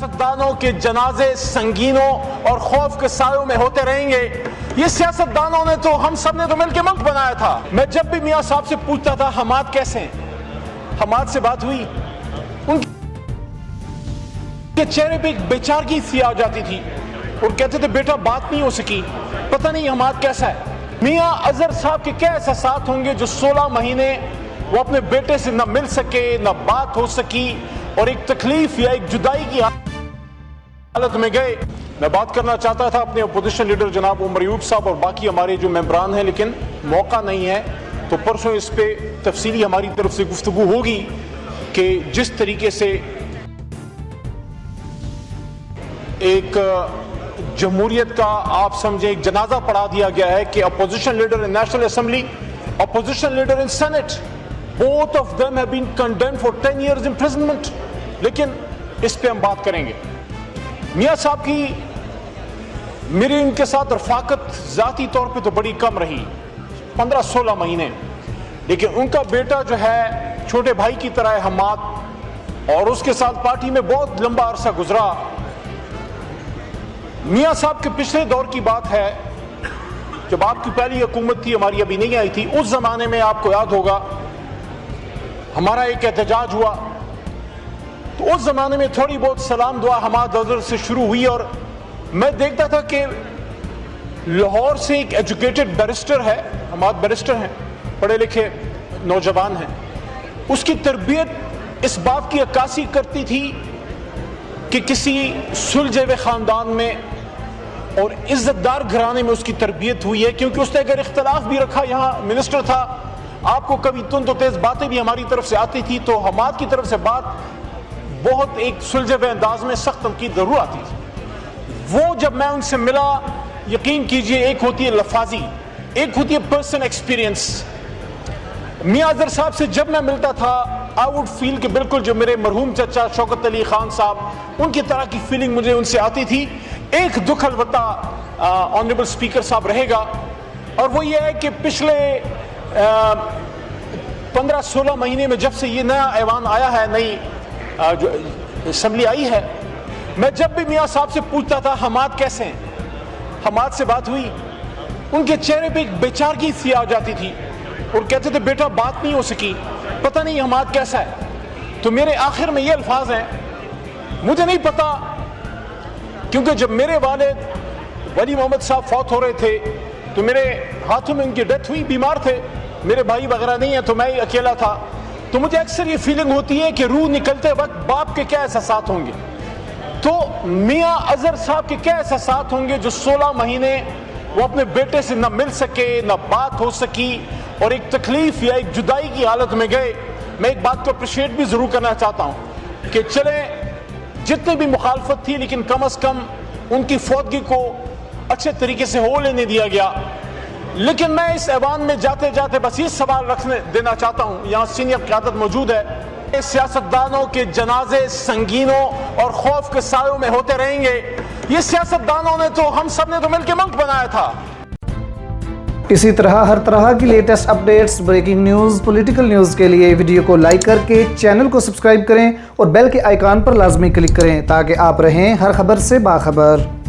सियासतदानों के जनाजे संगीनों और खौफ के सायों में होते रहेंगे। ये सियासतदानों ने तो, हम सब ने तो मिलकर मुल्क बनाया था। मैं जब भी मियां साहब से पूछता था हमाद कैसे हैं, हमाद से बात हुई, उनके चेहरे पे एक बेचारगी सी आ जाती थी और कहते थे बेटा बात नहीं हो सकी, पता नहीं हमाद कैसा है। मियां अजहर साहब के क्या एहसास होंगे जो 16 महीने वो अपने बेटे से न मिल सके, न बात हो सकी और एक तकलीफ या एक जुदाई की हालत में गए। मैं बात करना चाहता था अपने अपोजिशन लीडर जनाब उमर अयूब साहब और बाकी हमारे जो मेंबरान हैं, लेकिन मौका नहीं है, तो परसों इस पे तफसीली हमारी तरफ से गुफ्तगू होगी कि जिस तरीके से एक जमहूरियत का आप समझे एक जनाजा पढ़ा दिया गया है कि opposition leader in national assembly, opposition leader in senate, both of them have been condemned for 10 years imprisonment। लेकिन इस पे हम बात करेंगे। मियां साहब की मेरी इनके साथ रफाकत जाती तौर पे तो बड़ी कम रही, 15-16 महीने, लेकिन उनका बेटा जो है छोटे भाई की तरह है हमाद, और उसके साथ पार्टी में बहुत लंबा अरसा गुजरा। मियां साहब के पिछले दौर की बात है, जब आपकी पहली हुकूमत थी, हमारी अभी नहीं आई थी, उस जमाने में आपको याद होगा हमारा एक एहतजाज हुआ, तो उस जमाने में थोड़ी बहुत सलाम दुआ हमाद अजहर से शुरू हुई और मैं देखता था कि लाहौर से एक एजुकेटेड बैरिस्टर है, हमाद बैरिस्टर हैं, पढ़े लिखे नौजवान हैं, उसकी तरबियत इस बात की अक्कासी करती थी कि किसी सुलझे हुए खानदान में और इज्जतदार घराने में उसकी तरबियत हुई है, क्योंकि उसने अगर इख्तलाफ भी रखा, यहाँ मिनिस्टर था, आपको कभी तुन तो तेज बातें भी हमारी तरफ से आती थी, तो हमाद की तरफ से बात बहुत एक सुलझे हुए अंदाज में सख्त तनकीद जरूर आती थी। वो जब मैं उनसे मिला, यकीन कीजिए, एक होती है लफाजी, एक होती है पर्सन एक्सपीरियंस। मियां अजहर साहब से जब मैं मिलता था, आई वुड फील कि बिल्कुल जो मेरे मरहूम चचा शौकत अली खान साहब, उनकी तरह की फीलिंग मुझे उनसे आती थी। एक दुख अलबत्ता ऑनरेबल स्पीकर साहब रहेगा, और वो ये है कि पिछले 15-16 महीने में जब से ये नया ऐवान आया है, नई जो असम्बली आई है, मैं जब भी मियां साहब से पूछता था हमाद कैसे हैं, हमाद से बात हुई, उनके चेहरे पे एक बेचारगी सी आ जाती थी और कहते थे बेटा बात नहीं हो सकी, पता नहीं हमाद कैसा है। तो मेरे आखिर में ये अल्फाज हैं, मुझे नहीं पता, क्योंकि जब मेरे वालिद वली मोहम्मद साहब फौत हो रहे थे तो मेरे हाथों में उनकी डेथ हुई, बीमार थे, मेरे भाई वगैरह नहीं है, तो मैं ही अकेला था। तो मुझे अक्सर ये फीलिंग होती है कि रूह निकलते वक्त बाप के क्या एहसास होंगे, तो मियां अजहर साहब के क्या एहसास होंगे जो 16 महीने वो अपने बेटे से न मिल सके, न बात हो सकी और एक तकलीफ या एक जुदाई की हालत में गए। मैं एक बात को अप्रिशिएट भी जरूर करना चाहता हूं कि चले जितनी भी मुखालफत थी, लेकिन कम अज कम उनकी फौतगी को अच्छे तरीके से हो लेने दिया गया। लेकिन मैं इस ऐवान में जाते जाते बस ये सवाल रखने देना चाहता हूं, यहाँ सीनियर क़यादत मौजूद है, सियासतदानों के जनाजे संगीनों और खौफ के सायों में होते रहेंगे। ये सियासतदानों ने तो, हम सब ने तो मिलकर मुल्क बनाया था। इसी तरह हर तरह की latest updates, breaking news, political news के लिए वीडियो को लाइक करके चैनल को सब्सक्राइब करें और बेल के आइकॉन पर लाजमी क्लिक करें ताकि आप रहें हर खबर से बाखबर।